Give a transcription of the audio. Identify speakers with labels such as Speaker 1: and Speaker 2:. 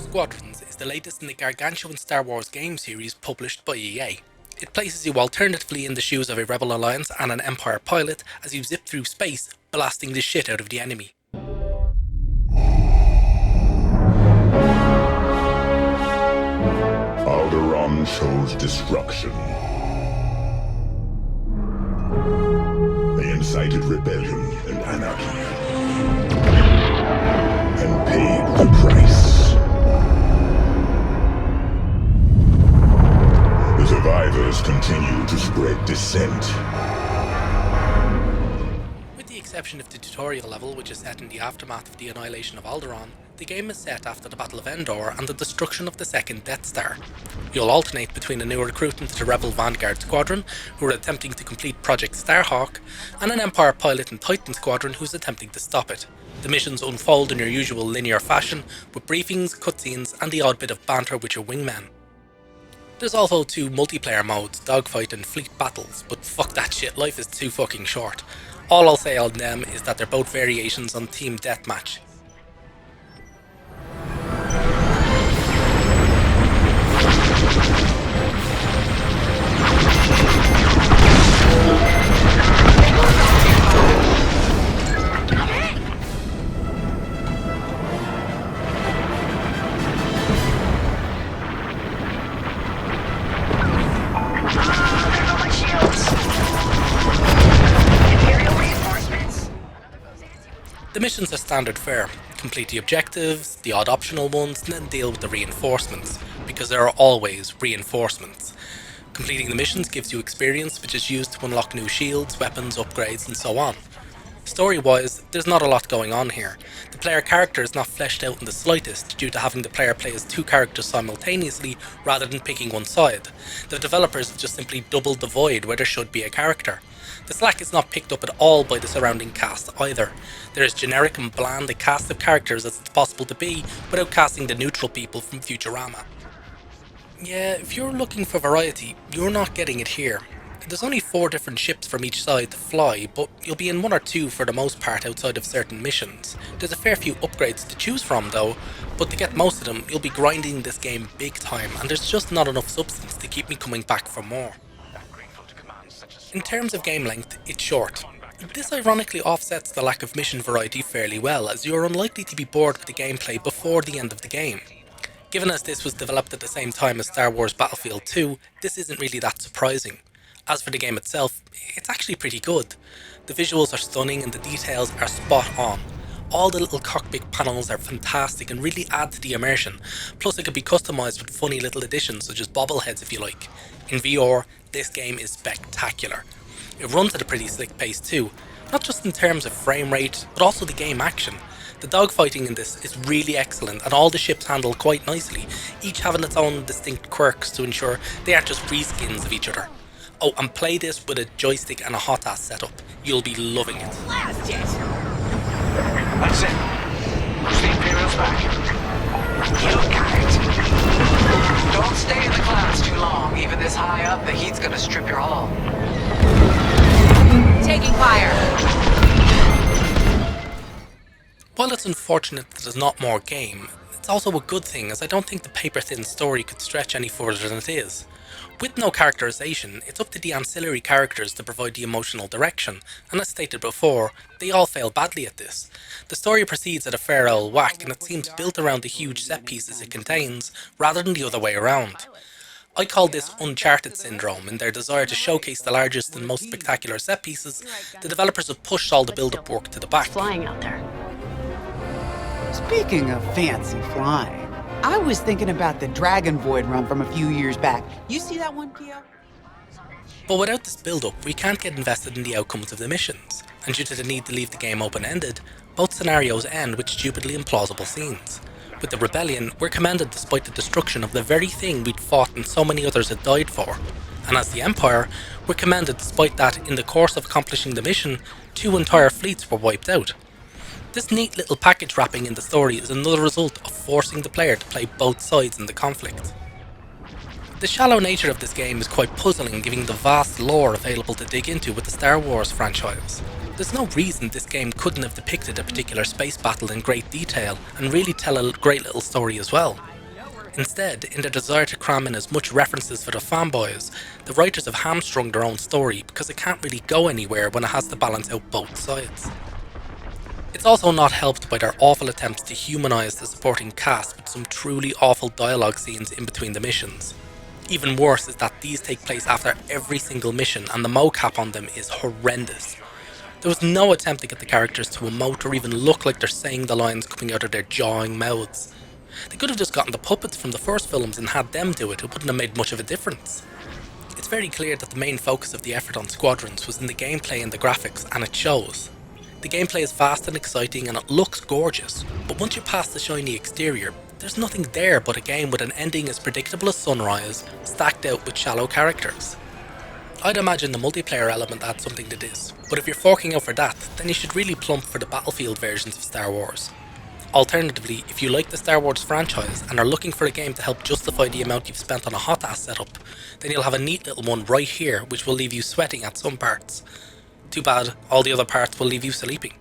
Speaker 1: Squadrons is the latest in the gargantuan Star Wars game series published by EA. It places you alternatively in the shoes of a Rebel Alliance and an Empire pilot as you zip through space, blasting the shit out of the enemy.
Speaker 2: Alderaan chose destruction. They incited rebellion and anarchy, and paid the price. The survivors continue to spread dissent.
Speaker 1: With the exception of the tutorial level, which is set in the aftermath of the annihilation of Alderaan, the game is set after the Battle of Endor and the destruction of the second Death Star. You'll alternate between a new recruit into the Rebel Vanguard Squadron, who are attempting to complete Project Starhawk, and an Empire pilot and Titan Squadron who's attempting to stop it. The missions unfold in your usual linear fashion, with briefings, cutscenes, and the odd bit of banter with your wingman. There's also two multiplayer modes, dogfight and fleet battles, but fuck that shit, life is too fucking short. All I'll say on them is that they're both variations on Team Deathmatch. The missions are standard fare. Complete the objectives, the odd optional ones, and then deal with the reinforcements, because there are always reinforcements. Completing the missions gives you experience which is used to unlock new shields, weapons, upgrades, and so on. Story-wise, there's not a lot going on here. The player character is not fleshed out in the slightest due to having the player play as two characters simultaneously rather than picking one side. The developers have just simply doubled the void where there should be a character. The slack is not picked up at all by the surrounding cast either. There is generic and bland a cast of characters as it's possible to be without casting the neutral people from Futurama. Yeah, if you're looking for variety, you're not getting it here. There's only 4 different ships from each side to fly, but you'll be in 1 or 2 for the most part outside of certain missions. There's a fair few upgrades to choose from though, but to get most of them, you'll be grinding this game big time, and there's just not enough substance to keep me coming back for more. In terms of game length, it's short. This ironically offsets the lack of mission variety fairly well, as you're unlikely to be bored with the gameplay before the end of the game. Given as this was developed at the same time as Star Wars Battlefield 2, this isn't really that surprising. As for the game itself, it's actually pretty good. The visuals are stunning and the details are spot on. All the little cockpit panels are fantastic and really add to the immersion, plus it can be customised with funny little additions such as bobbleheads if you like. In VR, this game is spectacular. It runs at a pretty slick pace too, not just in terms of frame rate, but also the game action. The dogfighting in this is really excellent and all the ships handle quite nicely, each having its own distinct quirks to ensure they aren't just reskins of each other. Oh, and play this with a joystick and a hot-ass setup. You'll be loving it.
Speaker 3: Blast it!
Speaker 4: That's it. Push the Imperials back. You got it. Don't stay in the clouds too long. Even this high up, the heat's gonna strip your hull.
Speaker 3: Taking fire.
Speaker 1: While it's unfortunate that there's not more game, it's also a good thing as I don't think the paper-thin story could stretch any further than it is. With no characterization, it's up to the ancillary characters to provide the emotional direction, and as stated before, they all fail badly at this. The story proceeds at a fair old whack and it seems built around the huge set pieces it contains, rather than the other way around. I call this Uncharted syndrome. In their desire to showcase the largest and most spectacular set pieces, the developers have pushed all the build-up work to the back.
Speaker 3: Flying out there.
Speaker 5: Speaking of fancy flying, I was thinking about the Dragon Void run from a few years back. You see that one, Pio?
Speaker 1: But without this build-up, we can't get invested in the outcomes of the missions, and due to the need to leave the game open-ended, both scenarios end with stupidly implausible scenes. With the Rebellion, we're commended despite the destruction of the very thing we'd fought and so many others had died for. And as the Empire, we're commended despite that, in the course of accomplishing the mission, 2 entire fleets were wiped out. This neat little package wrapping in the story is another result of forcing the player to play both sides in the conflict. The shallow nature of this game is quite puzzling given the vast lore available to dig into with the Star Wars franchise. There's no reason this game couldn't have depicted a particular space battle in great detail and really tell a great little story as well. Instead, in their desire to cram in as much references for the fanboys, the writers have hamstrung their own story because it can't really go anywhere when it has to balance out both sides. It's also not helped by their awful attempts to humanise the supporting cast with some truly awful dialogue scenes in between the missions. Even worse is that these take place after every single mission and the mocap on them is horrendous. There was no attempt to get the characters to emote or even look like they're saying the lines coming out of their jawing mouths. They could have just gotten the puppets from the first films and had them do it wouldn't have made much of a difference. It's very clear that the main focus of the effort on Squadrons was in the gameplay and the graphics, and it shows. The gameplay is fast and exciting and it looks gorgeous, but once you pass the shiny exterior, there's nothing there but a game with an ending as predictable as Sunrise, stacked out with shallow characters. I'd imagine the multiplayer element adds something to this, but if you're forking out for that, then you should really plump for the Battlefield versions of Star Wars. Alternatively, if you like the Star Wars franchise and are looking for a game to help justify the amount you've spent on a hot ass setup, then you'll have a neat little one right here which will leave you sweating at some parts. Too bad, all the other parts will leave you sleeping.